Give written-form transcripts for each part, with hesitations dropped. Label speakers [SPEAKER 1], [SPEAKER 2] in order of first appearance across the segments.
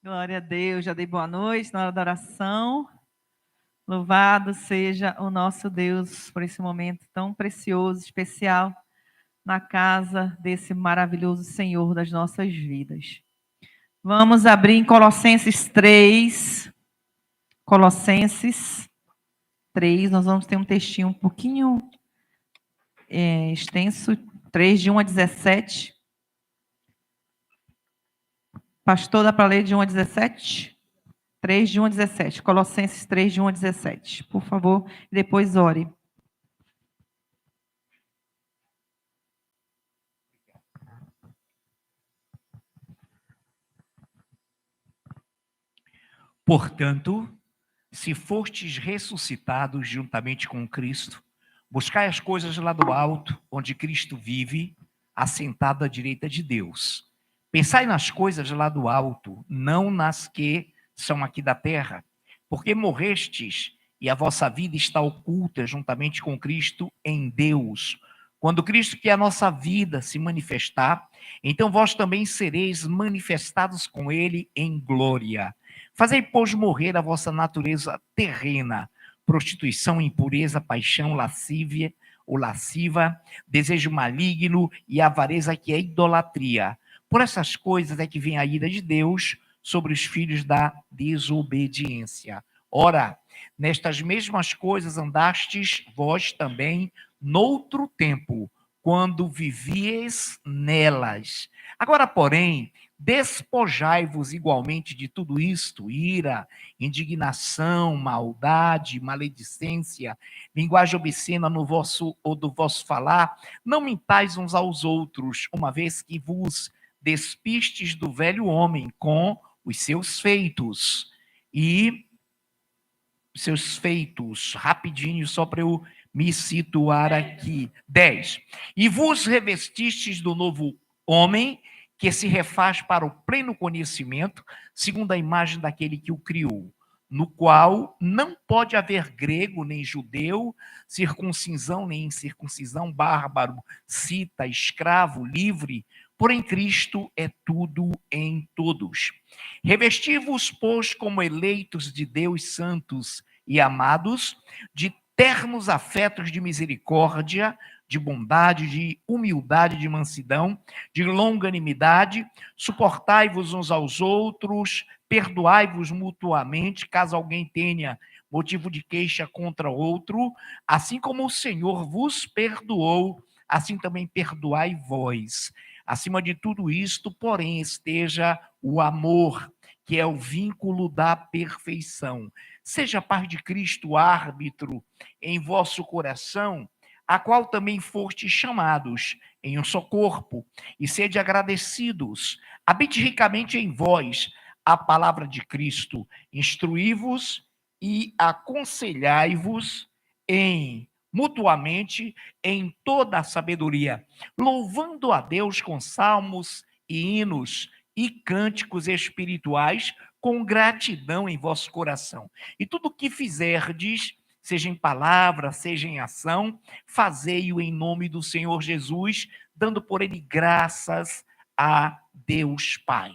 [SPEAKER 1] Glória a Deus, já dei boa noite na hora da oração. Louvado seja o nosso Deus por esse momento tão precioso, especial, na casa desse maravilhoso Senhor das nossas vidas. Vamos abrir em Colossenses 3. Colossenses 3, nós vamos ter um textinho um pouquinho extenso, 3, de 1 a 17. Pastor, dá para ler de 1 a 17? 3, de 1 a 17. Colossenses 3, de 1 a 17. Por favor, depois ore.
[SPEAKER 2] Portanto, se fostes ressuscitados juntamente com Cristo, buscai as coisas lá do alto, onde Cristo vive, assentado à direita de Deus. Pensai nas coisas lá do alto, não nas que são aqui da terra, porque morrestes e a vossa vida está oculta juntamente com Cristo em Deus. Quando Cristo, que é a nossa vida, se manifestar, então vós também sereis manifestados com ele em glória. Fazei, pois, morrer a vossa natureza terrena, prostituição, impureza, paixão, lascívia ou lasciva, desejo maligno e avareza, que é idolatria. Por essas coisas é que vem a ira de Deus sobre os filhos da desobediência. Ora, nestas mesmas coisas andastes vós também noutro tempo, quando vivieis nelas. Agora, porém, despojai-vos igualmente de tudo isto: ira, indignação, maldade, maledicência, linguagem obscena no vosso ou do vosso falar. Não mintais uns aos outros, uma vez que vos despistes do velho homem com os seus feitos. E seus feitos, rapidinho, só para eu me situar aqui. 10. E vos revestistes do novo homem, que se refaz para o pleno conhecimento, segundo a imagem daquele que o criou, no qual não pode haver grego nem judeu, circuncisão nem incircuncisão, bárbaro, cita, escravo, livre, porém Cristo é tudo em todos. Revesti-vos, pois, como eleitos de Deus, santos e amados, de ternos afetos de misericórdia, de bondade, de humildade, de mansidão, de longanimidade, suportai-vos uns aos outros, perdoai-vos mutuamente, caso alguém tenha motivo de queixa contra outro, assim como o Senhor vos perdoou, assim também perdoai vós. Acima de tudo isto, porém, esteja o amor, que é o vínculo da perfeição. Seja a paz de Cristo árbitro em vosso coração, a qual também fostes chamados em um só corpo, e sede agradecidos. Habite ricamente em vós a palavra de Cristo, instruí-vos e aconselhai-vos em mutuamente em toda a sabedoria, louvando a Deus com salmos e hinos e cânticos espirituais, com gratidão em vosso coração. E tudo o que fizerdes, seja em palavra, seja em ação, fazei-o em nome do Senhor Jesus, dando por ele graças a Deus Pai.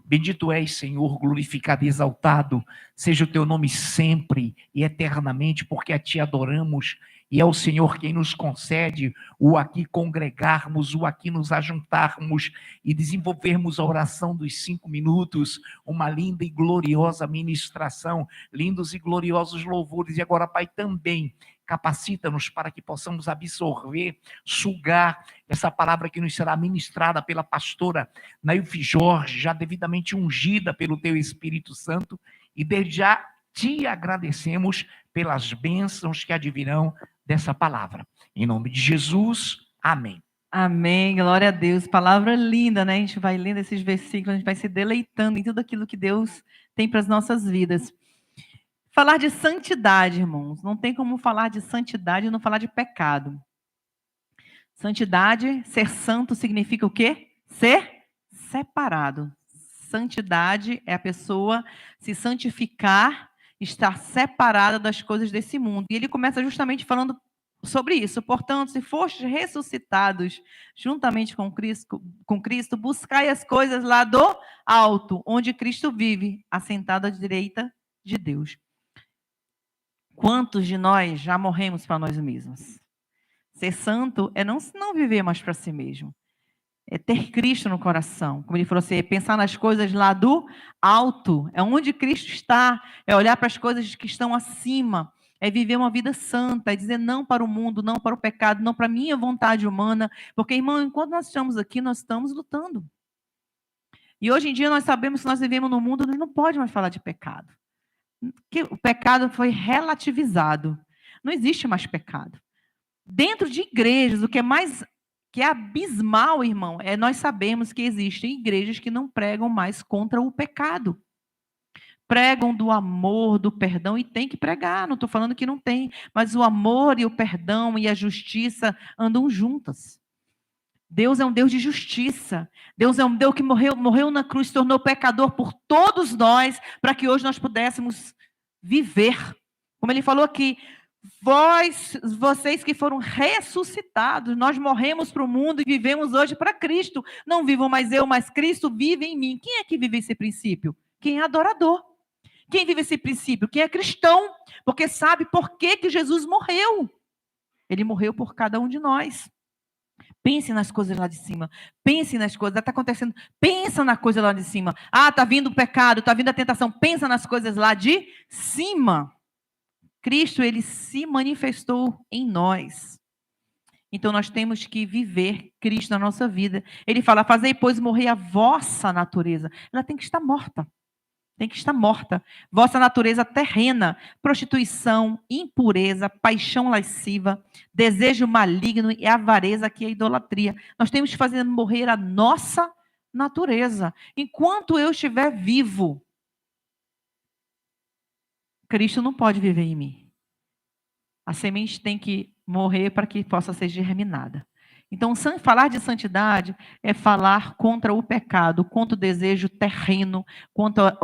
[SPEAKER 2] Bendito és, Senhor, glorificado e exaltado seja o teu nome sempre e eternamente, porque a ti adoramos, e é o Senhor quem nos concede o aqui congregarmos, o aqui nos ajuntarmos e desenvolvermos a oração dos 5 minutos, uma linda e gloriosa ministração, lindos e gloriosos louvores. E agora, Pai, também capacita-nos para que possamos absorver, sugar essa palavra que nos será ministrada pela pastora Nailfe Jorge, já devidamente ungida pelo teu Espírito Santo, e desde já te agradecemos pelas bênçãos que advirão dessa palavra. Em nome de Jesus, amém.
[SPEAKER 1] Amém, glória a Deus. Palavra linda, né? A gente vai lendo esses versículos, a gente vai se deleitando em tudo aquilo que Deus tem para as nossas vidas. Falar de santidade, irmãos. Não tem como falar de santidade e não falar de pecado. Santidade, ser santo significa o quê? Ser separado. Santidade é a pessoa se santificar, estar separada das coisas desse mundo. E ele começa justamente falando sobre isso. Portanto, se fostes ressuscitados juntamente com Cristo, buscai as coisas lá do alto, onde Cristo vive, assentado à direita de Deus. Quantos de nós já morremos para nós mesmos? Ser santo é não viver mais para si mesmo. É ter Cristo no coração. Como ele falou assim, é pensar nas coisas lá do alto. É onde Cristo está. É olhar para as coisas que estão acima. É viver uma vida santa. É dizer não para o mundo, não para o pecado, não para a minha vontade humana. Porque, irmão, enquanto nós estamos aqui, nós estamos lutando. E hoje em dia nós sabemos que nós vivemos no mundo, nós não pode mais falar de pecado. Que o pecado foi relativizado. Não existe mais pecado. Dentro de igrejas, o que é abismal, irmão, nós sabemos que existem igrejas que não pregam mais contra o pecado. Pregam do amor, do perdão, e tem que pregar, não estou falando que não tem, mas o amor e o perdão e a justiça andam juntas. Deus é um Deus de justiça. Deus é um Deus que morreu na cruz, se tornou pecador por todos nós, para que hoje nós pudéssemos viver. Como ele falou aqui, vocês que foram ressuscitados, nós morremos para o mundo e vivemos hoje para Cristo. Não vivo mais eu, mas Cristo vive em mim. Quem é que vive esse princípio? Quem é adorador. Quem vive esse princípio? Quem é cristão, porque sabe por que Jesus morreu. Ele morreu por cada um de nós. Pense nas coisas lá de cima. Pense nas coisas. Está acontecendo. Pensa na coisa lá de cima. Ah, está vindo o pecado, está vindo a tentação. Pensa nas coisas lá de cima. Cristo, ele se manifestou em nós. Então, nós temos que viver Cristo na nossa vida. Ele fala, fazei, pois, morrer a vossa natureza. Ela tem que estar morta. Tem que estar morta. Vossa natureza terrena, prostituição, impureza, paixão lasciva, desejo maligno e avareza, que é a idolatria. Nós temos que fazer morrer a nossa natureza. Enquanto eu estiver vivo, Cristo não pode viver em mim. A semente tem que morrer para que possa ser germinada. Então, falar de santidade é falar contra o pecado, contra o desejo terreno, contra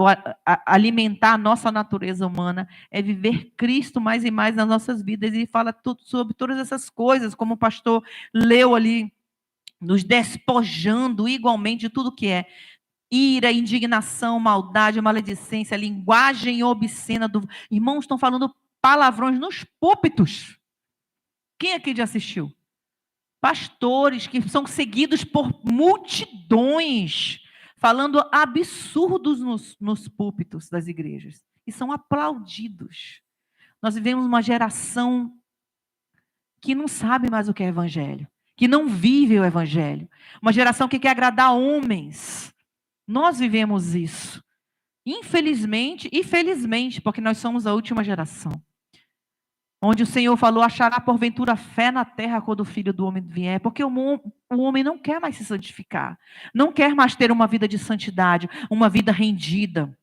[SPEAKER 1] alimentar a nossa natureza humana, é viver Cristo mais e mais nas nossas vidas. E fala sobre todas essas coisas, como o pastor leu ali, nos despojando igualmente de tudo que é ira, indignação, maldade, maledicência, linguagem obscena. Irmãos, estão falando palavrões nos púlpitos. Quem aqui já assistiu? Pastores que são seguidos por multidões, falando absurdos nos púlpitos das igrejas. E são aplaudidos. Nós vivemos uma geração que não sabe mais o que é evangelho, que não vive o evangelho. Uma geração que quer agradar homens. Nós vivemos isso. Infelizmente e felizmente, porque nós somos a última geração. Onde o Senhor falou, achará porventura fé na terra quando o Filho do Homem vier. Porque o homem não quer mais se santificar. Não quer mais ter uma vida de santidade, uma vida rendida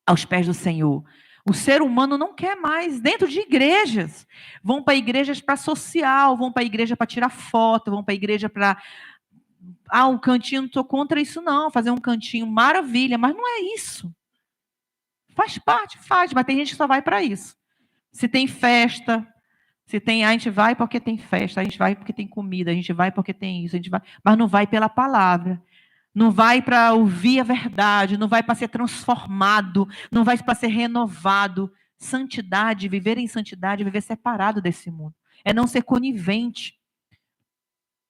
[SPEAKER 1] aos pés do Senhor. O ser humano não quer mais, dentro de igrejas. Vão para igrejas para social, vão para a igreja para tirar foto, vão para a igreja para... um cantinho, não estou contra isso não, fazer um cantinho, maravilha, mas não é isso. Faz parte, mas tem gente que só vai para isso. Se tem festa, a gente vai porque tem festa, a gente vai porque tem comida, a gente vai porque tem isso, a gente vai, mas não vai pela palavra, não vai para ouvir a verdade, não vai para ser transformado, não vai para ser renovado. Santidade, viver em santidade, viver separado desse mundo, é não ser conivente.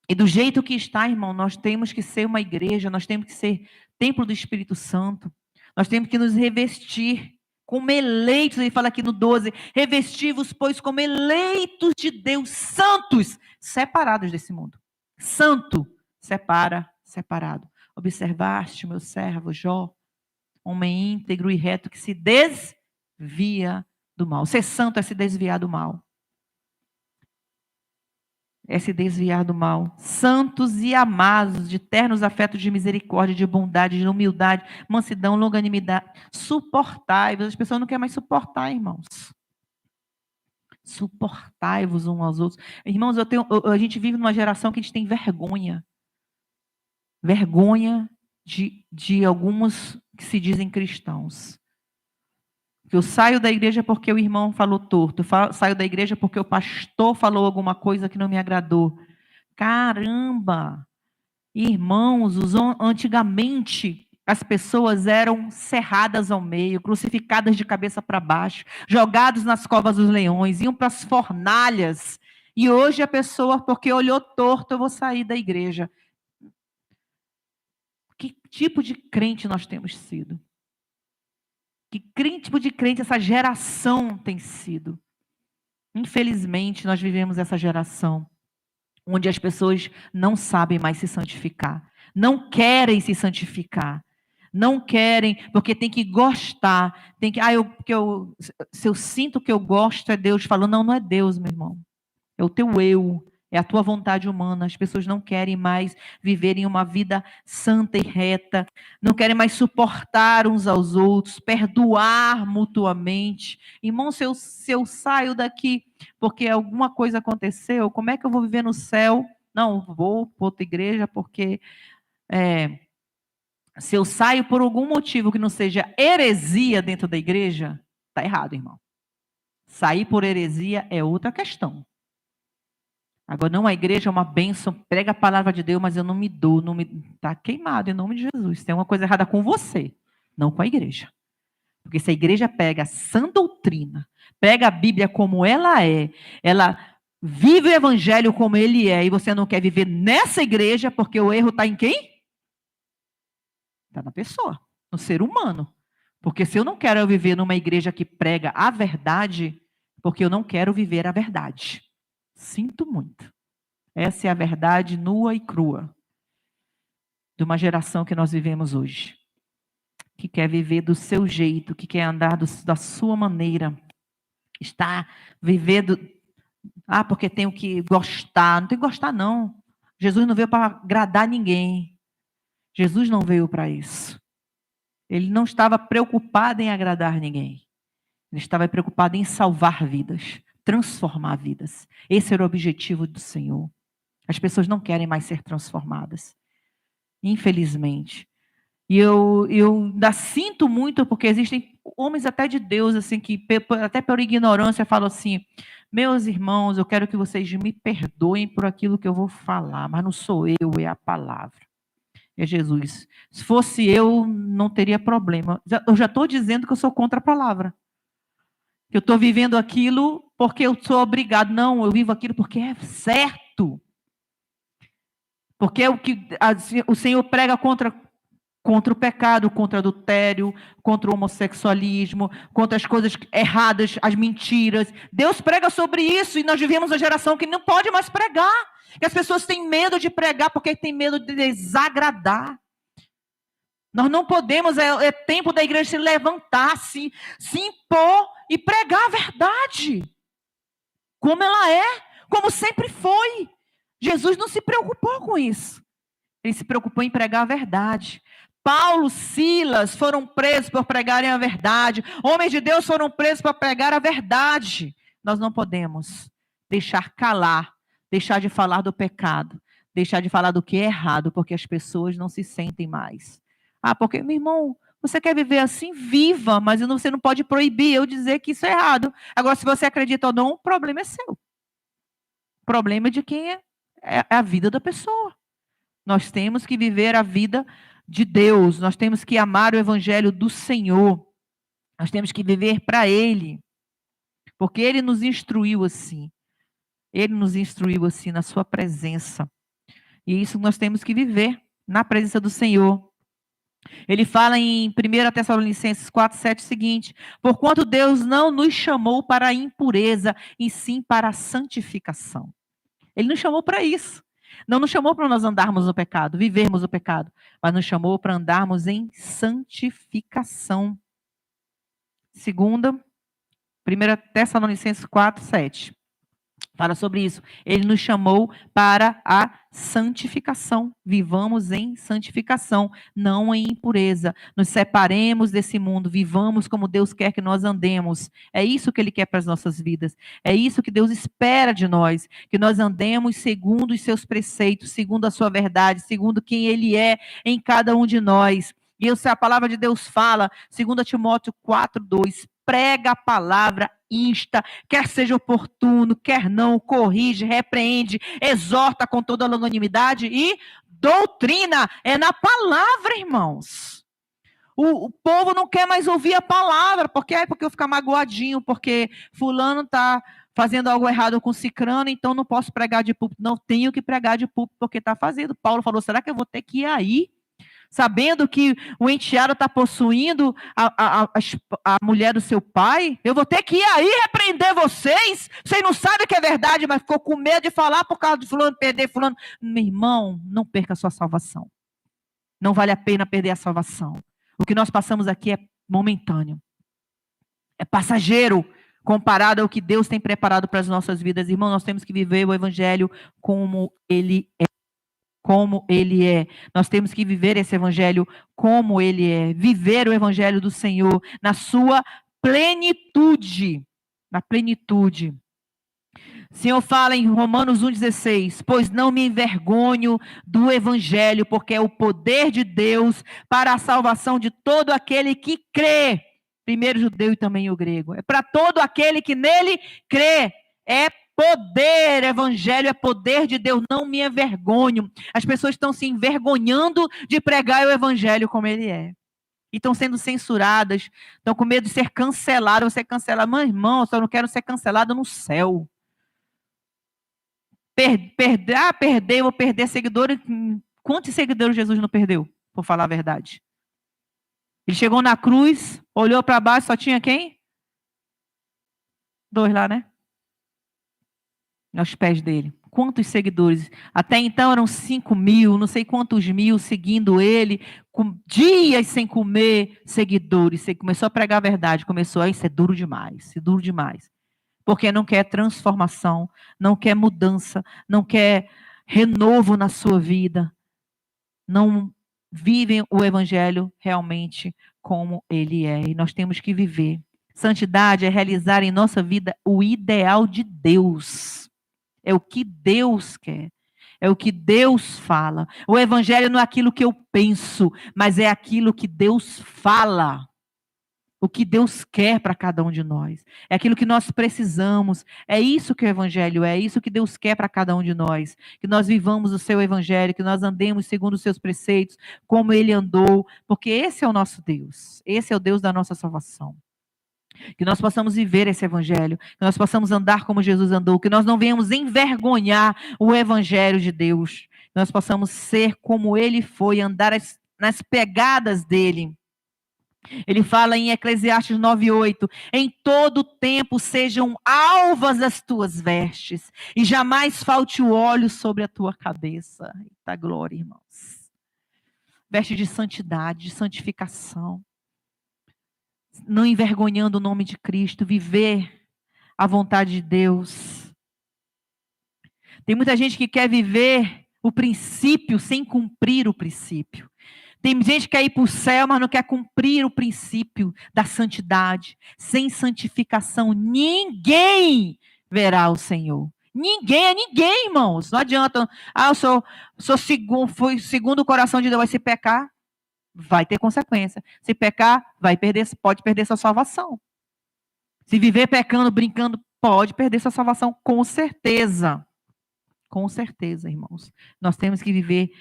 [SPEAKER 1] E do jeito que está, irmão, nós temos que ser uma igreja, nós temos que ser templo do Espírito Santo, nós temos que nos revestir como eleitos, ele fala aqui no 12, revesti-vos, pois, como eleitos de Deus, santos, separados desse mundo. Santo, separado. Observaste, meu servo Jó, homem íntegro e reto, que se desvia do mal. Ser santo é se desviar do mal. É se desviar do mal. Santos e amados, de ternos afetos de misericórdia, de bondade, de humildade, mansidão, longanimidade, suportai-vos. As pessoas não querem mais suportar, irmãos. Suportai-vos uns aos outros. Irmãos, a gente vive numa geração que a gente tem vergonha. Vergonha de alguns que se dizem cristãos. Eu saio da igreja porque o irmão falou torto. Eu saio da igreja porque o pastor falou alguma coisa que não me agradou. Caramba! Irmãos, antigamente, As pessoas eram cerradas ao meio, crucificadas de cabeça para baixo, jogados nas covas dos leões, iam para as fornalhas. E hoje a pessoa, porque olhou torto, eu vou sair da igreja. Que tipo de crente nós temos sido? Que tipo de crente essa geração tem sido? Infelizmente, nós vivemos essa geração onde as pessoas não sabem mais se santificar, não querem se santificar. Não querem, porque tem que gostar. Tem que, se eu sinto que eu gosto, é Deus falando. Não, não é Deus, meu irmão. É o teu eu, é a tua vontade humana. As pessoas não querem mais viverem uma vida santa e reta. Não querem mais suportar uns aos outros, perdoar mutuamente. Irmão, se eu saio daqui porque alguma coisa aconteceu, como é que eu vou viver no céu? Não, vou para outra igreja porque... se eu saio por algum motivo que não seja heresia dentro da igreja, está errado, irmão. Sair por heresia é outra questão. Agora, não, a igreja é uma bênção, prega a palavra de Deus, mas eu não me dou, está queimado em nome de Jesus. Tem uma coisa errada com você, não com a igreja. Porque se a igreja pega a sã doutrina, pega a Bíblia como ela é, ela vive o evangelho como ele é, e você não quer viver nessa igreja, porque o erro está em quem? Está na pessoa, no ser humano. Porque se eu não quero viver numa igreja que prega a verdade, porque eu não quero viver a verdade. Sinto muito. Essa é a verdade nua e crua de uma geração que nós vivemos hoje. Que quer viver do seu jeito, que quer andar da sua maneira. Está vivendo... porque tenho que gostar. Não tem que gostar, não. Jesus não veio para agradar ninguém. Jesus não veio para isso. Ele não estava preocupado em agradar ninguém. Ele estava preocupado em salvar vidas, transformar vidas. Esse era o objetivo do Senhor. As pessoas não querem mais ser transformadas. Infelizmente. E eu ainda sinto muito, porque existem homens até de Deus, assim, que até por ignorância falam assim: meus irmãos, eu quero que vocês me perdoem por aquilo que eu vou falar, mas não sou eu, é a palavra. É Jesus. Se fosse eu, não teria problema. Eu já estou dizendo que eu sou contra a palavra. Que eu estou vivendo aquilo porque eu sou obrigado. Não, eu vivo aquilo porque é certo. Porque é o que o Senhor prega contra o pecado, contra o adultério, contra o homossexualismo, contra as coisas erradas, as mentiras. Deus prega sobre isso e nós vivemos uma geração que não pode mais pregar. Que as pessoas têm medo de pregar porque têm medo de desagradar. Nós não podemos, é tempo da igreja se levantar, se impor e pregar a verdade. Como ela é, como sempre foi. Jesus não se preocupou com isso. Ele se preocupou em pregar a verdade. Paulo, Silas foram presos por pregarem a verdade. Homens de Deus foram presos por pregar a verdade. Nós não podemos deixar calar, deixar de falar do pecado, deixar de falar do que é errado, porque as pessoas não se sentem mais. Porque, meu irmão, você quer viver assim? Viva, mas você não pode proibir eu dizer que isso é errado. Agora, se você acredita ou não, o problema é seu. O problema é de quem é a vida da pessoa. Nós temos que viver a vida de Deus, nós temos que amar o evangelho do Senhor, nós temos que viver para Ele, porque Ele nos instruiu assim. Ele nos instruiu assim na sua presença. E isso nós temos que viver na presença do Senhor. Ele fala em 1 Tessalonicenses 4:7 o seguinte: porquanto Deus não nos chamou para a impureza, e sim para a santificação. Ele nos chamou para isso. Não nos chamou para nós andarmos no pecado, vivermos o pecado, mas nos chamou para andarmos em santificação. Segunda, 1 Tessalonicenses 4:7. Fala sobre isso. Ele nos chamou para a santificação. Vivamos em santificação, não em impureza. Nos separemos desse mundo, vivamos como Deus quer que nós andemos. É isso que Ele quer para as nossas vidas. É isso que Deus espera de nós. Que nós andemos segundo os seus preceitos, segundo a sua verdade, segundo quem Ele é em cada um de nós. E a palavra de Deus fala, 2 Timóteo 4:2, prega a palavra, insta, quer seja oportuno, quer não, corrige, repreende, exorta com toda longanimidade e doutrina. É na palavra, irmãos. O povo não quer mais ouvir a palavra. Por quê? Porque eu ficar magoadinho, porque fulano está fazendo algo errado com cicrano, então não posso pregar de púlpito. Não tenho que pregar de púlpito porque está fazendo. Paulo falou, será que eu vou ter que ir aí? Sabendo que o enteado está possuindo a mulher do seu pai? Eu vou ter que ir aí repreender vocês? Vocês não sabem que é verdade, mas ficou com medo de falar por causa de fulano, perder fulano. Meu irmão, não perca a sua salvação. Não vale a pena perder a salvação. O que nós passamos aqui é momentâneo. É passageiro comparado ao que Deus tem preparado para as nossas vidas. Irmão, nós temos que viver o evangelho como ele é. Como ele é. Nós temos que viver esse evangelho como ele é. Viver o evangelho do Senhor na sua plenitude. Na plenitude. O Senhor fala em Romanos 1,16, pois não me envergonho do evangelho, porque é o poder de Deus para a salvação de todo aquele que crê. Primeiro o judeu e também o grego. É para todo aquele que nele crê. É poder, evangelho é poder de Deus, não me envergonho. As pessoas estão se envergonhando de pregar o evangelho como ele é. E estão sendo censuradas, estão com medo de ser canceladas. Você cancela, meu irmão, eu só não quero ser cancelado no céu. Vou perder seguidores. Quantos seguidores Jesus não perdeu, por falar a verdade? Ele chegou na cruz, olhou para baixo, só tinha quem? 2 lá, né? Aos pés dele. Quantos seguidores? Até então eram 5.000, não sei quantos mil seguindo ele, com dias sem comer, seguidores. Ele começou a pregar a verdade, começou a isso é duro demais, isso é duro demais. Porque não quer transformação, não quer mudança, não quer renovo na sua vida. Não vivem o evangelho realmente como ele é. E nós temos que viver. Santidade é realizar em nossa vida o ideal de Deus. É o que Deus quer. É o que Deus fala. O evangelho não é aquilo que eu penso, mas é aquilo que Deus fala. O que Deus quer para cada um de nós. É aquilo que nós precisamos. É isso que o evangelho é. É isso que Deus quer para cada um de nós. Que nós vivamos o seu evangelho, que nós andemos segundo os seus preceitos, como ele andou. Porque esse é o nosso Deus. Esse é o Deus da nossa salvação. Que nós possamos viver esse evangelho, que nós possamos andar como Jesus andou, que nós não venhamos envergonhar o evangelho de Deus, que nós possamos ser como ele foi, andar nas pegadas dele. Ele fala em Eclesiastes 9:8, em todo tempo sejam alvas as tuas vestes, e jamais falte o óleo sobre a tua cabeça. Eita glória, irmãos. Veste de santidade, de santificação. Não envergonhando o nome de Cristo, viver a vontade de Deus. Tem muita gente que quer viver o princípio sem cumprir o princípio. Tem gente que quer ir para o céu, mas não quer cumprir o princípio da santidade. Sem santificação, ninguém verá o Senhor. Ninguém é ninguém, irmãos. Não adianta. Eu sou segundo o coração de Deus, vai se pecar. Vai ter consequência. Se pecar, pode perder sua salvação. Se viver pecando, brincando, pode perder sua salvação, com certeza. Com certeza, irmãos. Nós temos que viver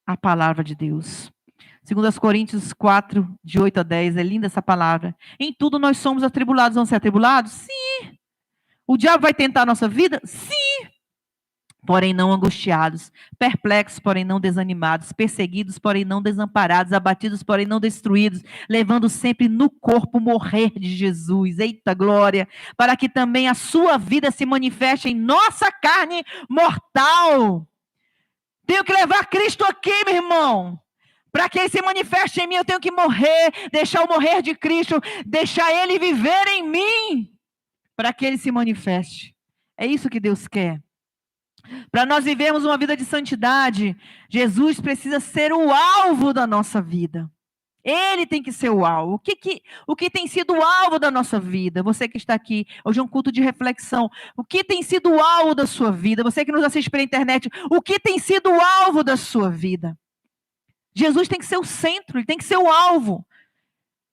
[SPEAKER 1] a palavra de Deus. 2 Coríntios 4, de 8 a 10, é linda essa palavra. Em tudo nós somos atribulados. Vamos ser atribulados? Sim. O diabo vai tentar a nossa vida? Sim. Porém não angustiados, perplexos, porém não desanimados, perseguidos, porém não desamparados, abatidos, porém não destruídos, levando sempre no corpo o morrer de Jesus. Eita glória! Para que também a sua vida se manifeste em nossa carne mortal. Tenho que levar Cristo aqui, meu irmão. Para que ele se manifeste em mim, eu tenho que morrer, deixar o morrer de Cristo, deixar ele viver em mim, para que ele se manifeste. É isso que Deus quer. Para nós vivermos uma vida de santidade, Jesus precisa ser o alvo da nossa vida. Ele tem que ser o alvo. O que tem sido o alvo da nossa vida? Você que está aqui, hoje é um culto de reflexão. O que tem sido o alvo da sua vida? Você que nos assiste pela internet, o que tem sido o alvo da sua vida? Jesus tem que ser o centro, ele tem que ser o alvo.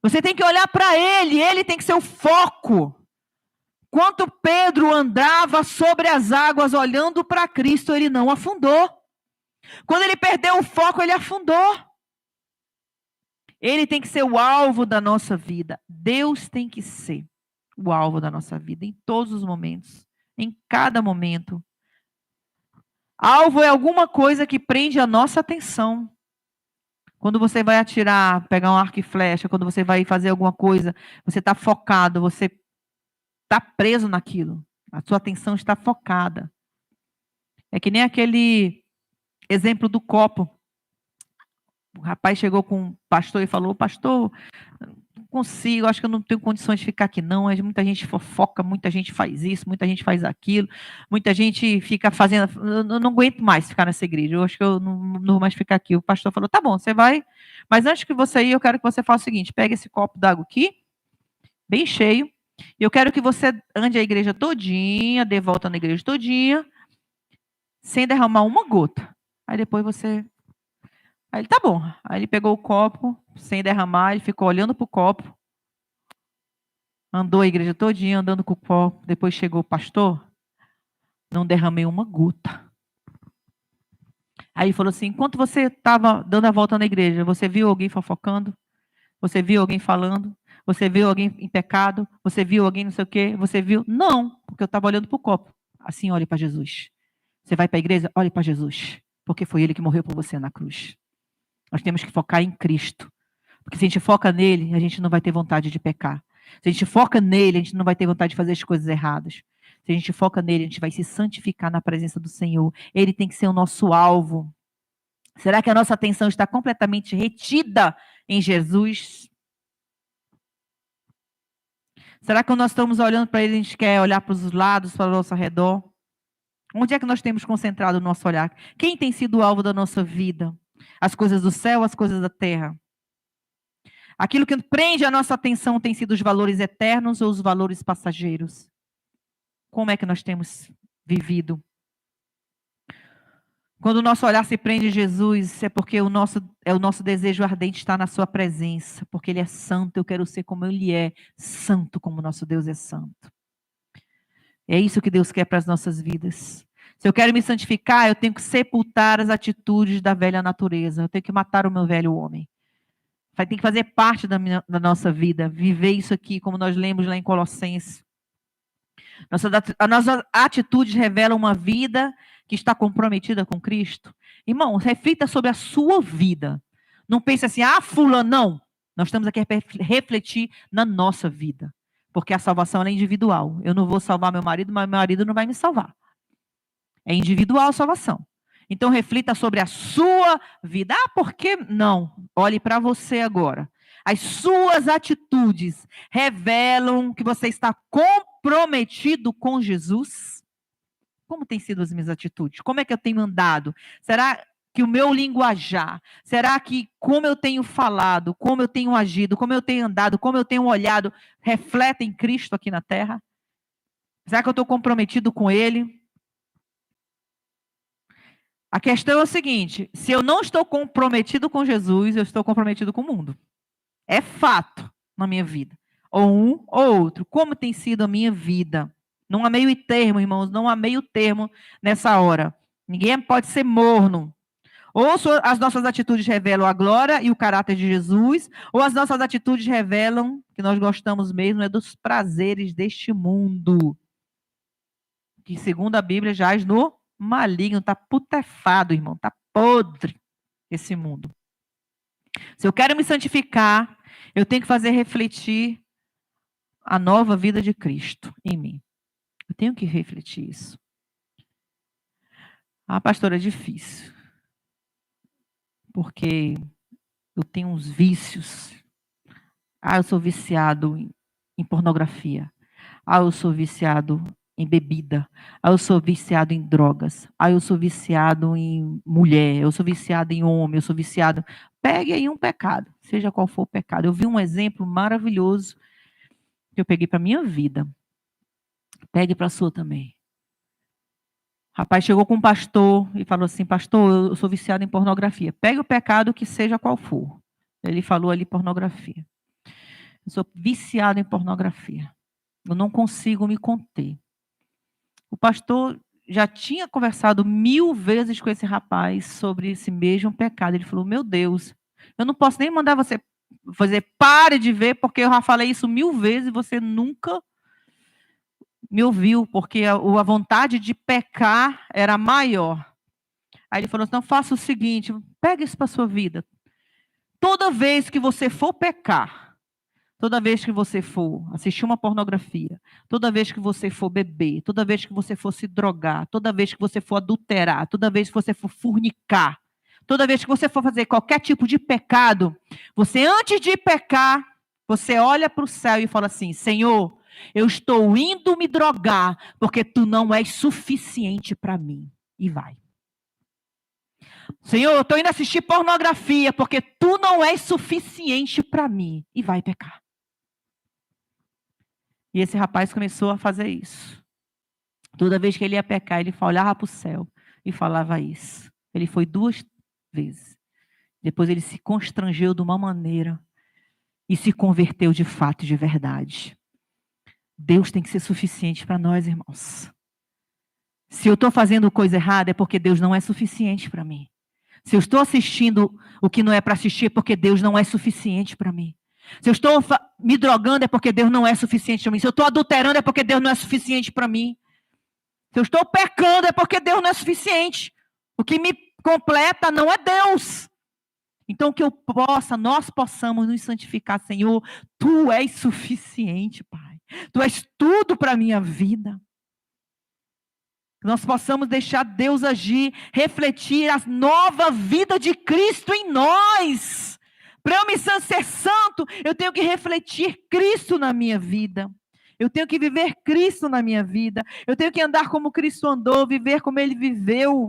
[SPEAKER 1] Você tem que olhar para ele tem que ser o foco. Quando Pedro andava sobre as águas olhando para Cristo, ele não afundou. Quando ele perdeu o foco, ele afundou. Ele tem que ser o alvo da nossa vida. Deus tem que ser o alvo da nossa vida em todos os momentos, em cada momento. Alvo é alguma coisa que prende a nossa atenção. Quando você vai atirar, pegar um arco e flecha, quando você vai fazer alguma coisa, você está focado, você está preso naquilo. A sua atenção está focada. É que nem aquele exemplo do copo. O rapaz chegou com um pastor e falou: pastor, não consigo, acho que eu não tenho condições de ficar aqui não. Muita gente fofoca, muita gente faz isso, muita gente faz aquilo, muita gente fica fazendo. Eu não aguento mais ficar nessa igreja, eu acho que eu não vou mais ficar aqui. O pastor falou: tá bom, você vai, mas antes que você ir, eu quero que você faça o seguinte: pegue esse copo d'água aqui, bem cheio, e eu quero que você ande a igreja todinha, dê volta na igreja todinha, sem derramar uma gota. Aí depois você... Aí ele, tá bom. Aí ele pegou o copo, sem derramar, ele ficou olhando para o copo, andou a igreja todinha, andando com o copo, depois chegou o pastor, não derramei uma gota. Aí ele falou assim: enquanto você estava dando a volta na igreja, você viu alguém fofocando? Você viu alguém falando? Você viu alguém em pecado? Você viu alguém não sei o quê? Você viu? Não, porque eu estava olhando para o copo. Assim, olhe para Jesus. Você vai para a igreja? Olhe para Jesus, porque foi ele que morreu por você na cruz. Nós temos que focar em Cristo. Porque se a gente foca nele, a gente não vai ter vontade de pecar. Se a gente foca nele, a gente não vai ter vontade de fazer as coisas erradas. Se a gente foca nele, a gente vai se santificar na presença do Senhor. Ele tem que ser o nosso alvo. Será que a nossa atenção está completamente retida em Jesus? Será que quando nós estamos olhando para ele, a gente quer olhar para os lados, para o nosso redor? Onde é que nós temos concentrado o nosso olhar? Quem tem sido o alvo da nossa vida? As coisas do céu, as coisas da terra? Aquilo que prende a nossa atenção tem sido os valores eternos ou os valores passageiros? Como é que nós temos vivido? Quando o nosso olhar se prende em Jesus, é porque o nosso desejo ardente estar na sua presença, porque ele é santo, eu quero ser como ele é, santo como o nosso Deus é santo. É isso que Deus quer para as nossas vidas. Se eu quero me santificar, eu tenho que sepultar as atitudes da velha natureza, eu tenho que matar o meu velho homem. Tem que fazer parte da nossa vida, viver isso aqui, como nós lemos lá em Colossenses. As nossas atitudes revelam uma vida que está comprometida com Cristo. Irmão, reflita sobre a sua vida. Não pense assim, fulano, não. Nós estamos aqui para refletir na nossa vida. Porque a salvação é individual. Eu não vou salvar meu marido, mas meu marido não vai me salvar. É individual a salvação. Então, reflita sobre a sua vida. Por que não? Olhe para você agora. As suas atitudes revelam que você está comprometido com Jesus? Como tem sido as minhas atitudes? Como é que eu tenho andado? Será que o meu linguajar, será que como eu tenho falado, como eu tenho agido, como eu tenho andado, como eu tenho olhado, refletem Cristo aqui na terra? Será que eu estou comprometido com Ele? A questão é o seguinte: se eu não estou comprometido com Jesus, eu estou comprometido com o mundo. É fato na minha vida. Ou um ou outro. Como tem sido a minha vida? Não há meio termo, irmãos. Não há meio termo nessa hora. Ninguém pode ser morno. Ou as nossas atitudes revelam a glória e o caráter de Jesus, ou as nossas atitudes revelam que nós gostamos mesmo dos prazeres deste mundo. Que, segundo a Bíblia, jaz no maligno, está putefado, irmão, está podre esse mundo. Se eu quero me santificar, eu tenho que fazer refletir a nova vida de Cristo em mim. Eu tenho que refletir isso. Pastora, é difícil. Porque eu tenho uns vícios. Eu sou viciado em pornografia. Eu sou viciado em bebida. Eu sou viciado em drogas. Eu sou viciado em mulher. Eu sou viciado em homem. Eu sou viciado... Pegue aí um pecado, seja qual for o pecado. Eu vi um exemplo maravilhoso que eu peguei para a minha vida. Pegue para a sua também. O rapaz chegou com um pastor e falou assim: pastor, eu sou viciado em pornografia. Pegue o pecado que seja qual for. Ele falou ali pornografia. Eu sou viciado em pornografia. Eu não consigo me conter. O pastor já tinha conversado 1000 vezes com esse rapaz sobre esse mesmo pecado. Ele falou: meu Deus, eu não posso nem mandar você pare de ver, porque eu já falei isso 1000 vezes e você nunca me ouviu, porque a vontade de pecar era maior. Aí ele falou assim, não, faça o seguinte, pega isso para a sua vida. Toda vez que você for pecar, toda vez que você for assistir uma pornografia, toda vez que você for beber, toda vez que você for se drogar, toda vez que você for adulterar, toda vez que você for fornicar, toda vez que você for fazer qualquer tipo de pecado, você antes de pecar, você olha para o céu e fala assim, Senhor, eu estou indo me drogar porque tu não és suficiente para mim. E vai. Senhor, eu estou indo assistir pornografia porque tu não és suficiente para mim. E vai pecar. E esse rapaz começou a fazer isso. Toda vez que ele ia pecar, ele olhava para o céu e falava isso. Ele foi 2 vezes. Depois ele se constrangeu de uma maneira e se converteu de fato e de verdade. Deus tem que ser suficiente para nós, irmãos. Se eu estou fazendo coisa errada, é porque Deus não é suficiente para mim. Se eu estou assistindo o que não é para assistir, é porque Deus não é suficiente para mim. Se eu estou me drogando, é porque Deus não é suficiente para mim. Se eu estou adulterando, é porque Deus não é suficiente para mim. Se eu estou pecando, é porque Deus não é suficiente. O que me completa não é Deus. Então, que nós possamos nos santificar, Senhor. Tu és suficiente, Pai. Tu és tudo para a minha vida. Que nós possamos deixar Deus agir, refletir a nova vida de Cristo em nós. Para eu me ser santo, eu tenho que refletir Cristo na minha vida. Eu tenho que viver Cristo na minha vida. Eu tenho que andar como Cristo andou, viver como Ele viveu.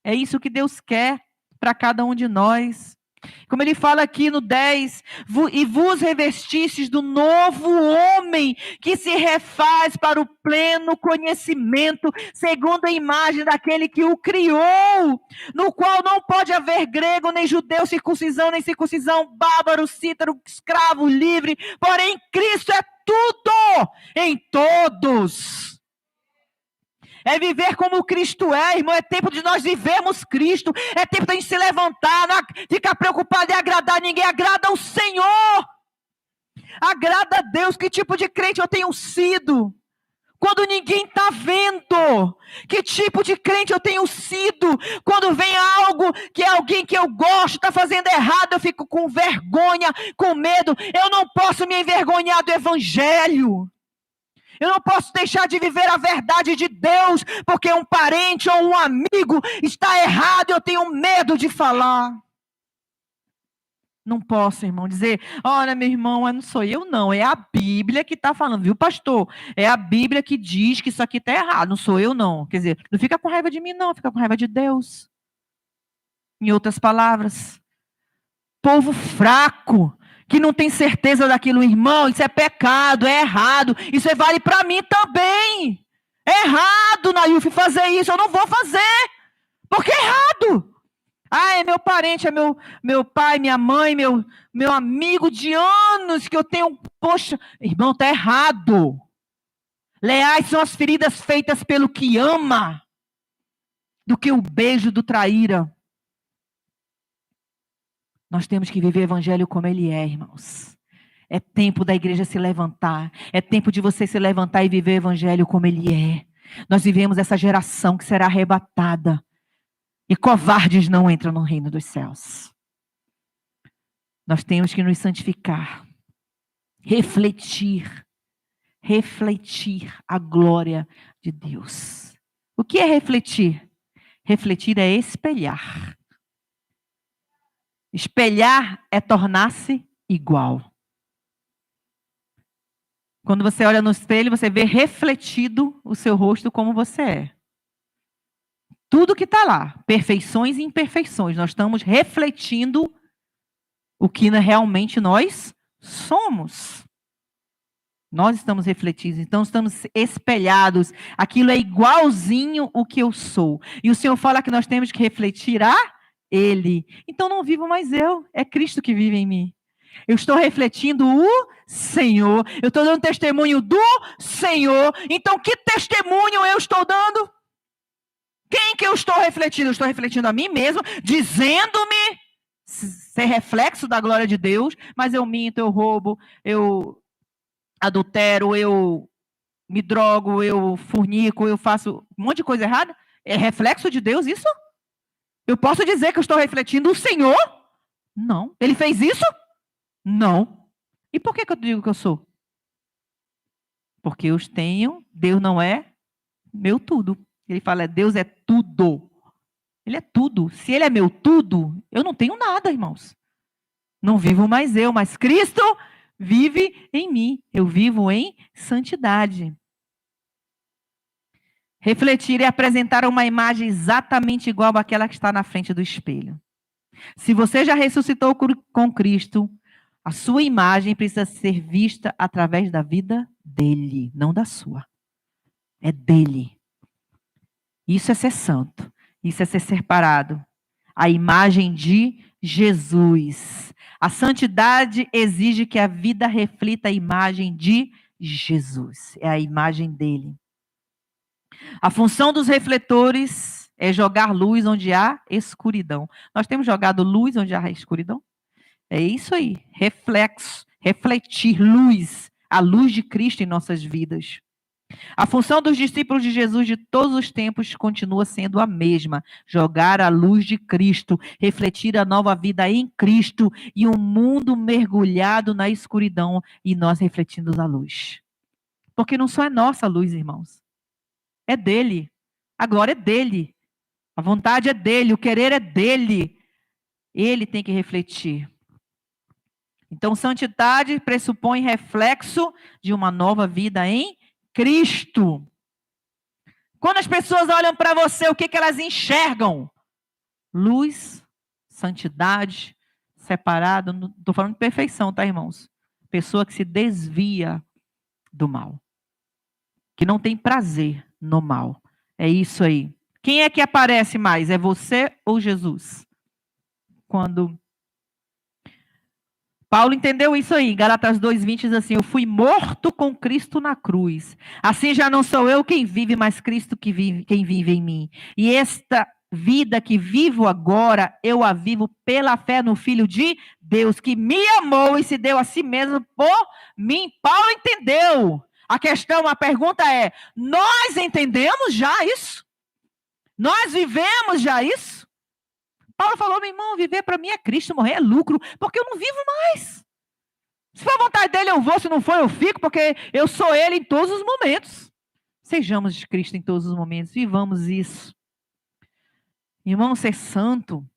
[SPEAKER 1] É isso que Deus quer para cada um de nós. Como ele fala aqui no 10, e vos revestistes do novo homem, que se refaz para o pleno conhecimento, segundo a imagem daquele que o criou, no qual não pode haver grego, nem judeu, circuncisão, nem circuncisão, bárbaro, cítaro, escravo, livre, porém Cristo é tudo em todos. É viver como Cristo é, irmão. É tempo de nós vivermos Cristo. É tempo de a gente se levantar, não ficar preocupado em agradar ninguém. Agrada ao Senhor. Agrada a Deus. Que tipo de crente eu tenho sido? Quando ninguém está vendo. Que tipo de crente eu tenho sido? Quando vem algo que é alguém que eu gosto, está fazendo errado, eu fico com vergonha, com medo. Eu não posso me envergonhar do Evangelho. Eu não posso deixar de viver a verdade de Deus, porque um parente ou um amigo está errado, eu tenho medo de falar. Não posso, irmão, dizer, olha, meu irmão, não sou eu não, é a Bíblia que está falando, viu, pastor? É a Bíblia que diz que isso aqui está errado, não sou eu não. Quer dizer, não fica com raiva de mim não, fica com raiva de Deus. Em outras palavras, povo fraco, que não tem certeza daquilo, irmão, isso é pecado, é errado, isso vale para mim também. É errado, Nailf, fazer isso, eu não vou fazer, porque é errado. É meu parente, é meu pai, minha mãe, meu amigo de anos que eu tenho, poxa, irmão, tá errado. Leais são as feridas feitas pelo que ama, do que o beijo do traíra. Nós temos que viver o evangelho como ele é, irmãos. É tempo da igreja se levantar. É tempo de você se levantar e viver o evangelho como ele é. Nós vivemos essa geração que será arrebatada. E covardes não entram no reino dos céus. Nós temos que nos santificar. Refletir a glória de Deus. O que é refletir? Refletir é espelhar. Espelhar é tornar-se igual. Quando você olha no espelho, você vê refletido o seu rosto como você é. Tudo que está lá, perfeições e imperfeições, nós estamos refletindo o que realmente nós somos. Nós estamos refletidos, então estamos espelhados. Aquilo é igualzinho o que eu sou. E o Senhor fala que nós temos que refletir a Ele. Então não vivo mais eu, é Cristo que vive em mim. Eu estou refletindo o Senhor. Eu estou dando testemunho do Senhor. Então que testemunho eu estou dando? Quem que eu estou refletindo? Eu estou refletindo a mim mesmo, dizendo-me ser reflexo da glória de Deus, mas eu minto, eu roubo, eu adultero, eu me drogo, eu fornico, eu faço um monte de coisa errada. É reflexo de Deus isso? Eu posso dizer que eu estou refletindo o Senhor? Não. Ele fez isso? Não. E por que eu digo que eu sou? Porque eu tenho, Deus não é meu tudo. Ele fala, Deus é tudo. Ele é tudo. Se ele é meu tudo, eu não tenho nada, irmãos. Não vivo mais eu, mas Cristo vive em mim. Eu vivo em santidade. Refletir é apresentar uma imagem exatamente igual àquela que está na frente do espelho. Se você já ressuscitou com Cristo, a sua imagem precisa ser vista através da vida dele, não da sua. É dele. Isso é ser santo. Isso é ser separado. A imagem de Jesus. A santidade exige que a vida reflita a imagem de Jesus. É a imagem dele. A função dos refletores é jogar luz onde há escuridão. Nós temos jogado luz onde há escuridão? É isso aí. Reflexo, refletir luz, a luz de Cristo em nossas vidas. A função dos discípulos de Jesus de todos os tempos continua sendo a mesma: jogar a luz de Cristo, refletir a nova vida em Cristo e um mundo mergulhado na escuridão e nós refletindo a luz. Porque não só é nossa luz, irmãos. É dele. A glória é dele. A vontade é dele, o querer é dele. Ele tem que refletir. Então, santidade pressupõe reflexo de uma nova vida em Cristo. Quando as pessoas olham para você, o que elas enxergam? Luz, santidade, separado. Não estou falando de perfeição, tá, irmãos? Pessoa que se desvia do mal. Que não tem prazer no mal. É isso aí. Quem é que aparece mais? É você ou Jesus? Quando Paulo entendeu isso aí, em Gálatas 2:20 diz assim, eu fui morto com Cristo na cruz. Assim já não sou eu quem vive, mas Cristo quem vive em mim. E esta vida que vivo agora, eu a vivo pela fé no Filho de Deus, que me amou e se deu a si mesmo por mim. Paulo entendeu. A pergunta é, nós entendemos já isso? Nós vivemos já isso? Paulo falou, meu irmão, viver para mim é Cristo, morrer é lucro, porque eu não vivo mais. Se for a vontade dele, eu vou, se não for, eu fico, porque eu sou ele em todos os momentos. Sejamos de Cristo em todos os momentos, vivamos isso. Irmão, ser santo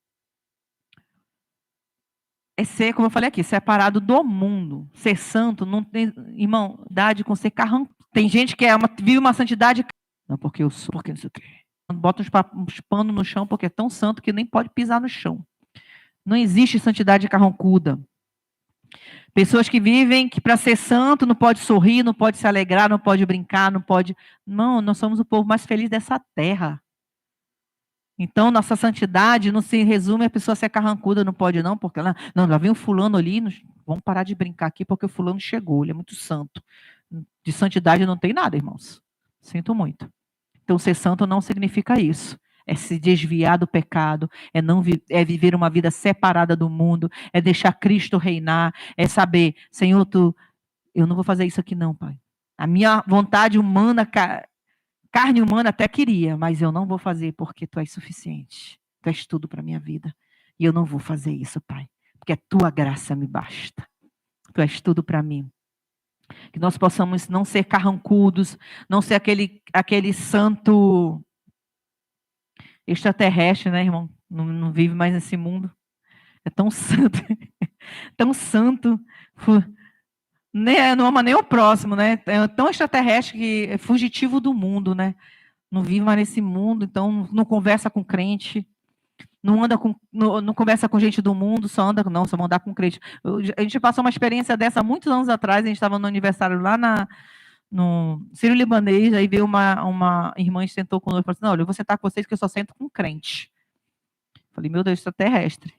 [SPEAKER 1] é ser, como eu falei aqui, separado do mundo. Ser santo não tem, irmão, idade com ser carrancudo. Tem gente que vive uma santidade, não, porque eu sou, porque não sei o quê. Bota uns panos no chão porque é tão santo que nem pode pisar no chão. Não existe santidade carrancuda. Pessoas que vivem que para ser santo não pode sorrir, não pode se alegrar, não pode brincar, não pode... Não, nós somos o povo mais feliz dessa terra. Então, nossa santidade não se resume a pessoa ser carrancuda, não pode não, porque ela... Não, lá vem o fulano ali, vamos parar de brincar aqui porque o fulano chegou, ele é muito santo. De santidade não tem nada, irmãos. Sinto muito. Então, ser santo não significa isso. É se desviar do pecado, é viver uma vida separada do mundo, é deixar Cristo reinar, é saber, Senhor, eu não vou fazer isso aqui não, Pai. A minha vontade humana, carne humana até queria, mas eu não vou fazer porque Tu és suficiente. Tu és tudo para a minha vida. E eu não vou fazer isso, Pai, porque a Tua graça me basta. Tu és tudo para mim. Que nós possamos não ser carrancudos, não ser aquele santo extraterrestre, né, irmão? Não vive mais nesse mundo. É tão santo, tão santo, não ama nem o próximo, né? É tão extraterrestre que é fugitivo do mundo, né? Não vive mais nesse mundo, então não conversa com crente, não conversa com gente do mundo, só andar com crente. A gente passou uma experiência dessa muitos anos atrás, a gente estava no aniversário lá no Sírio-Libanês, aí veio uma irmã e sentou conosco e falou assim, não, olha, eu vou sentar com vocês que eu só sento com crente. Falei, meu Deus, extraterrestre.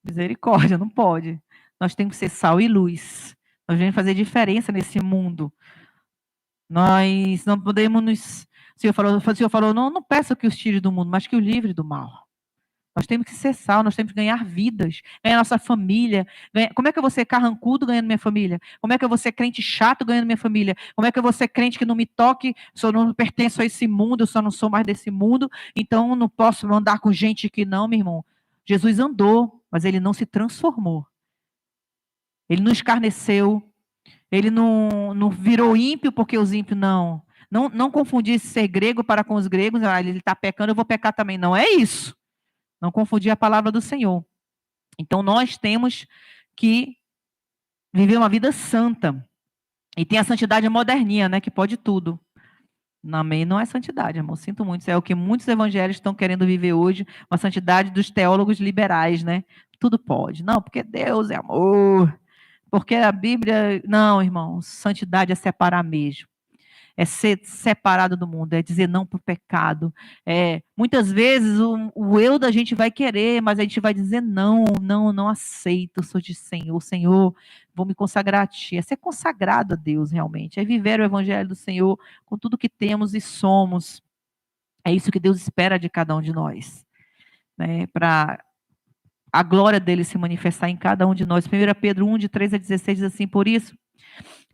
[SPEAKER 1] Misericórdia, não pode. Nós temos que ser sal e luz. Nós vamos fazer diferença nesse mundo. Nós não podemos nos... O Senhor falou, não peça que os tire do mundo, mas que os livre do mal. Nós temos que ser sal, nós temos que ganhar vidas, ganhar nossa família. Como é que eu vou ser carrancudo ganhando minha família? Como é que eu vou ser crente chato ganhando minha família? Como é que eu vou ser crente que não me toque, se eu não pertenço a esse mundo, eu só não sou mais desse mundo, então não posso andar com gente que não, meu irmão. Jesus andou, mas ele não se transformou. Ele não escarneceu, ele não virou ímpio porque os ímpios não confundir ser grego para com os gregos, ele está pecando, eu vou pecar também. Não é isso. Não confundir a palavra do Senhor. Então, nós temos que viver uma vida santa. E tem a santidade moderninha, né? Que pode tudo. Amém? Não é santidade, irmão. Sinto muito. Isso é o que muitos evangelhos estão querendo viver hoje. Uma santidade dos teólogos liberais, né? Tudo pode. Não, porque Deus é amor. Porque a Bíblia... Não, irmão. Santidade é separar mesmo. É ser separado do mundo, é dizer não para o pecado. Muitas vezes o eu da gente vai querer, mas a gente vai dizer não aceito, eu sou de Senhor, Senhor, vou me consagrar a Ti. É ser consagrado a Deus realmente, é viver o Evangelho do Senhor com tudo que temos e somos. É isso que Deus espera de cada um de nós, né? Para a glória dele se manifestar em cada um de nós. 1 Pedro 1, de 3 a 16 diz assim: por isso,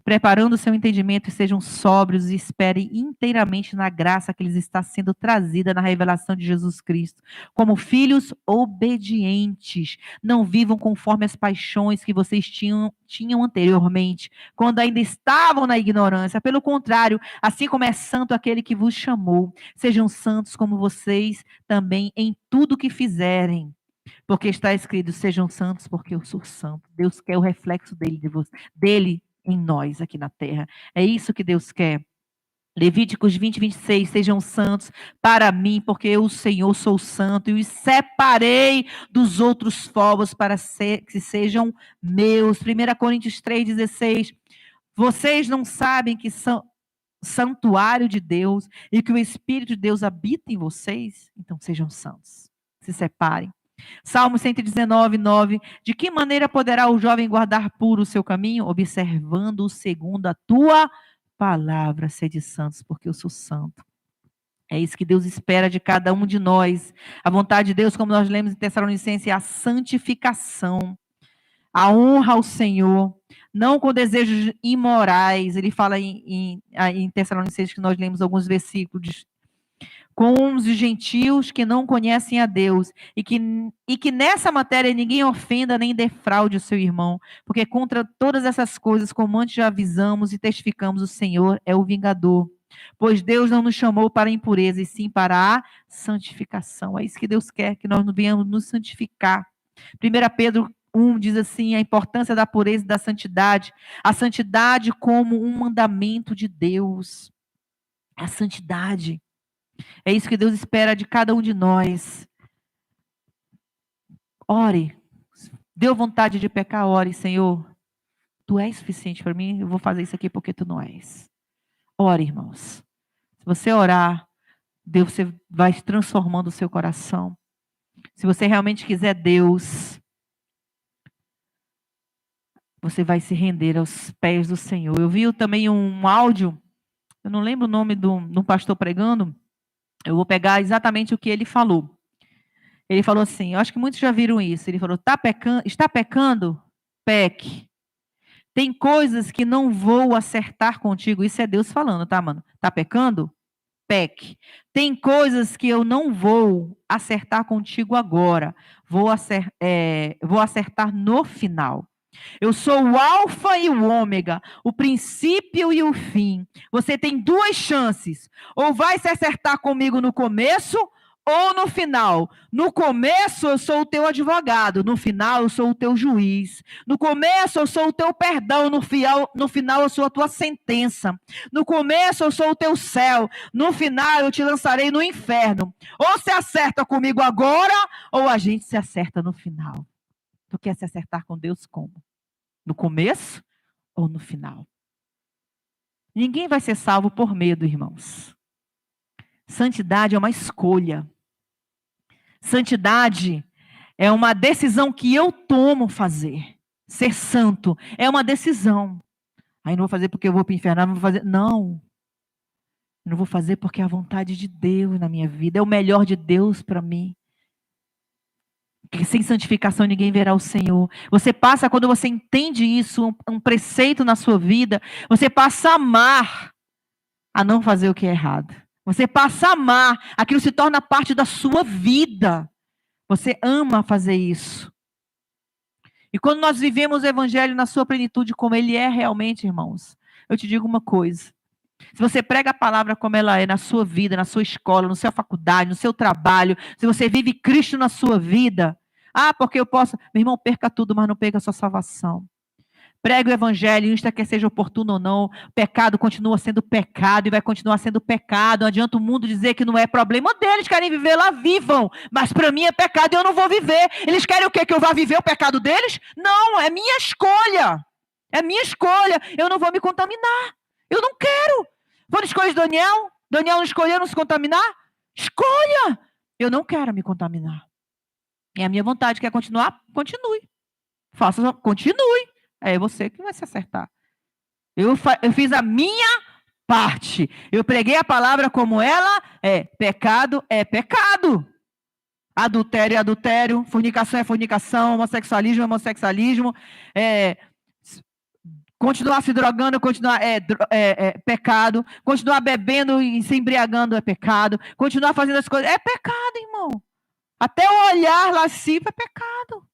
[SPEAKER 1] preparando o seu entendimento, e sejam sóbrios e esperem inteiramente na graça que lhes está sendo trazida na revelação de Jesus Cristo. Como filhos obedientes, não vivam conforme as paixões que vocês tinham anteriormente, quando ainda estavam na ignorância. Pelo contrário, assim como é santo aquele que vos chamou, sejam santos como vocês também em tudo que fizerem. Porque está escrito: sejam santos porque eu sou santo. Deus quer o reflexo dele em nós aqui na terra. É isso que Deus quer. Levíticos 20, 26, sejam santos para mim, porque eu, o Senhor, sou santo, e os separei dos outros povos para que sejam meus. 1 Coríntios 3, 16, vocês não sabem que são santuário de Deus e que o Espírito de Deus habita em vocês? Então sejam santos, se separem. Salmo 119, 9. De que maneira poderá o jovem guardar puro o seu caminho? Observando-o segundo a tua palavra. Sede santos, porque eu sou santo. É isso que Deus espera de cada um de nós. A vontade de Deus, como nós lemos em Tessalonicenses, é a santificação, a honra ao Senhor, não com desejos imorais. Ele fala em Tessalonicenses, que nós lemos alguns versículos, com os gentios que não conhecem a Deus, e que nessa matéria ninguém ofenda nem defraude o seu irmão, porque contra todas essas coisas, como antes já avisamos e testificamos, o Senhor é o vingador. Pois Deus não nos chamou para a impureza, e sim para a santificação. É isso que Deus quer, que nós venhamos nos santificar. 1 Pedro 1 diz assim: a importância da pureza e da santidade. A santidade como um mandamento de Deus. A santidade. É isso que Deus espera de cada um de nós. Ore. Deu vontade de pecar, ore. Senhor, Tu és suficiente para mim, eu vou fazer isso aqui porque Tu não és. Ore, irmãos. Se você orar, Deus vai transformando o seu coração. Se você realmente quiser Deus, você vai se render aos pés do Senhor. Eu vi também um áudio, eu não lembro o nome do pastor pregando, eu vou pegar exatamente o que ele falou. Ele falou assim, eu acho que muitos já viram isso. Ele falou: está pecando? Peque. Tem coisas que não vou acertar contigo. Isso é Deus falando, tá, mano? Está pecando? Peque. Tem coisas que eu não vou acertar contigo agora. Vou acertar no final. Eu sou o alfa e o ômega, o princípio e o fim. Você tem duas chances. Ou vai se acertar comigo no começo ou no final. No começo eu sou o teu advogado, no final eu sou o teu juiz. No começo eu sou o teu perdão, no final eu sou a tua sentença. No começo eu sou o teu céu, no final eu te lançarei no inferno. Ou se acerta comigo agora, ou a gente se acerta no final. Tu quer se acertar com Deus como? No começo ou no final? Ninguém vai ser salvo por medo, irmãos. Santidade é uma escolha. Santidade é uma decisão que eu tomo fazer. Ser santo é uma decisão. Aí não vou fazer porque eu vou para o inferno, não vou fazer. Não. Não vou fazer porque é a vontade de Deus na minha vida. É o melhor de Deus para mim. Que sem santificação ninguém verá o Senhor. Você passa, quando você entende isso, um preceito na sua vida, você passa a amar a não fazer o que é errado. Você passa a amar, aquilo se torna parte da sua vida. Você ama fazer isso. E quando nós vivemos o evangelho na sua plenitude, como ele é realmente, irmãos, eu te digo uma coisa. Se você prega a palavra como ela é na sua vida, na sua escola, na sua faculdade, no seu trabalho, se você vive Cristo na sua vida, porque eu posso... Meu irmão, perca tudo, mas não perca a sua salvação. Pregue o evangelho, insta quer seja oportuno ou não, pecado continua sendo pecado e vai continuar sendo pecado. Não adianta o mundo dizer que não é problema deles, querem viver lá, vivam. Mas para mim é pecado e eu não vou viver. Eles querem o quê? Que eu vá viver o pecado deles? Não, é minha escolha. É minha escolha. Eu não vou me contaminar. Eu não quero. Vou escolher Daniel? Daniel não escolheu não se contaminar? Escolha! Eu não quero me contaminar. É a minha vontade. Quer continuar? Continue. Continue. É você que vai se acertar. Eu fiz a minha parte. Eu preguei a palavra como ela é. Pecado é pecado. Adultério é adultério. Fornicação é fornicação. Homossexualismo é homossexualismo. Continuar se drogando, continuar pecado. Continuar bebendo e se embriagando é pecado. Continuar fazendo as coisas é pecado, irmão. Até o olhar lascivo é pecado.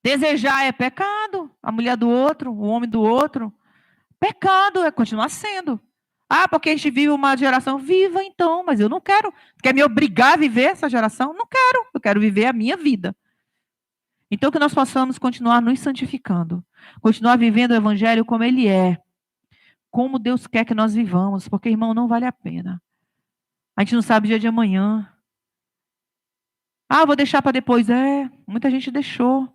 [SPEAKER 1] Desejar é pecado. A mulher do outro, o homem do outro. Pecado é continuar sendo. Porque a gente vive uma geração. Viva então, mas eu não quero. Quer me obrigar a viver essa geração? Não quero. Eu quero viver a minha vida. Então que nós possamos continuar nos santificando. Continuar vivendo o evangelho como ele é. Como Deus quer que nós vivamos. Porque, irmão, não vale a pena. A gente não sabe o dia de amanhã. Vou deixar para depois. Muita gente deixou.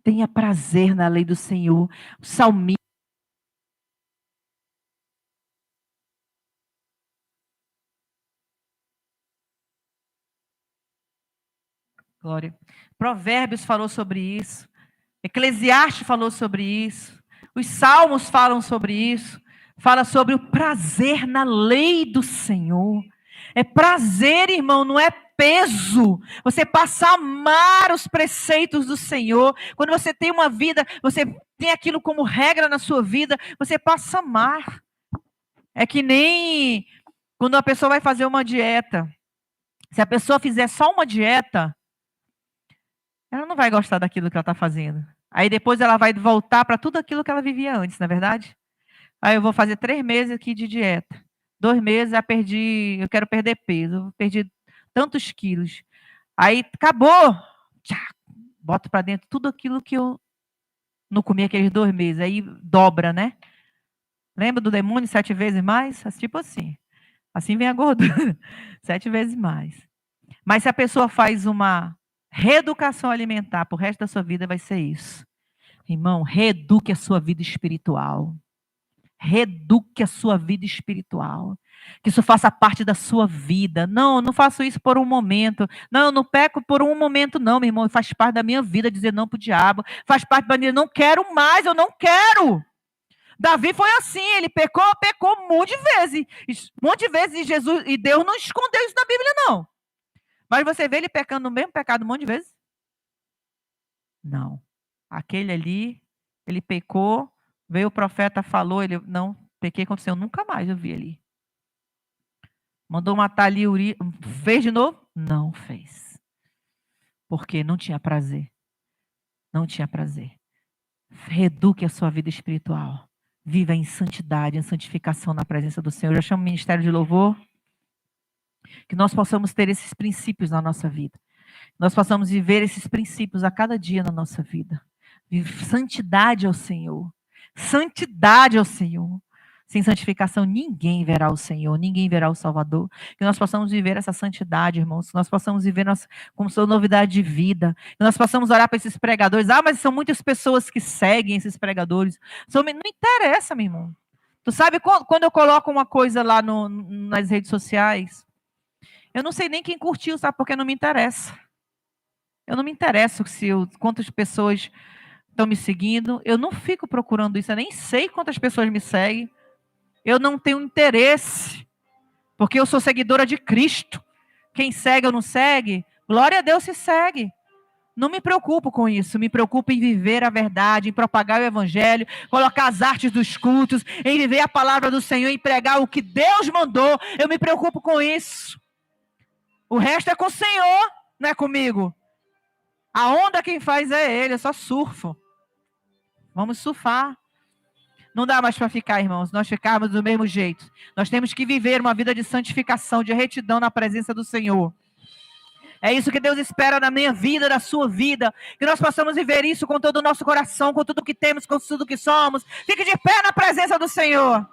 [SPEAKER 1] Tenha prazer na lei do Senhor. O salmista. Glória. Provérbios falou sobre isso. Eclesiastes falou sobre isso. Os salmos falam sobre isso. Fala sobre o prazer na lei do Senhor. É prazer, irmão, não é peso. Você passa a amar os preceitos do Senhor. Quando você tem uma vida, você tem aquilo como regra na sua vida, você passa a amar. É que nem quando a pessoa vai fazer uma dieta. Se a pessoa fizer só uma dieta, ela não vai gostar daquilo que ela está fazendo. Aí depois ela vai voltar para tudo aquilo que ela vivia antes, não é verdade? Aí eu vou fazer 3 meses aqui de dieta. 2 meses eu quero perder peso, eu perdi tantos quilos. Aí acabou, boto para dentro tudo aquilo que eu não comi aqueles 2 meses. Aí dobra, né? Lembra do demônio 7 vezes mais? Tipo assim. Assim vem a gordura. 7 vezes mais. Mas se a pessoa faz uma reeducação alimentar para o resto da sua vida, vai ser isso. Irmão, reeduque a sua vida espiritual. Reeduque a sua vida espiritual. Que isso faça parte da sua vida. Não, eu não faço isso por um momento. Não, eu não peco por um momento, não, meu irmão. Faz parte da minha vida dizer não para o diabo. Faz parte da minha vida. Não quero mais, eu não quero. Davi foi assim, ele pecou um monte de vezes. Um monte de vezes, e Deus não escondeu isso na Bíblia, não. Mas você vê ele pecando no mesmo pecado um monte de vezes? Não. Aquele ali, ele pecou, veio o profeta, falou, ele, não, pequei contra o Senhor, nunca mais eu vi ali. Mandou matar ali, fez de novo? Não fez. Porque não tinha prazer. Não tinha prazer. Reeduque a sua vida espiritual. Viva em santidade, em santificação na presença do Senhor. Eu chamo o Ministério de Louvor. Que nós possamos ter esses princípios na nossa vida. Nós possamos viver esses princípios a cada dia na nossa vida. Santidade ao Senhor. Santidade ao Senhor. Sem santificação, ninguém verá o Senhor, ninguém verá o Salvador. Que nós possamos viver essa santidade, irmãos. Que nós possamos viver como sua novidade de vida. Que nós possamos orar para esses pregadores. Mas são muitas pessoas que seguem esses pregadores. Não interessa, meu irmão. Tu sabe quando eu coloco uma coisa lá nas redes sociais, eu não sei nem quem curtiu, sabe? Porque não me interessa. Eu não me interesso quantas pessoas estão me seguindo. Eu não fico procurando isso. Eu nem sei quantas pessoas me seguem. Eu não tenho interesse. Porque eu sou seguidora de Cristo. Quem segue ou não segue, Glória a Deus, se segue. Não me preocupo com isso, me preocupo em viver a verdade, em propagar o evangelho, colocar as artes dos cultos, em viver a palavra do Senhor, em pregar o que Deus mandou. Eu me preocupo com isso. O resto é com o Senhor, não é comigo. A onda quem faz é Ele, eu só surfo. Vamos surfar. Não dá mais para ficar, irmãos, nós ficarmos do mesmo jeito. Nós temos que viver uma vida de santificação, de retidão na presença do Senhor. É isso que Deus espera na minha vida, na sua vida. Que nós possamos viver isso com todo o nosso coração, com tudo que temos, com tudo que somos. Fique de pé na presença do Senhor.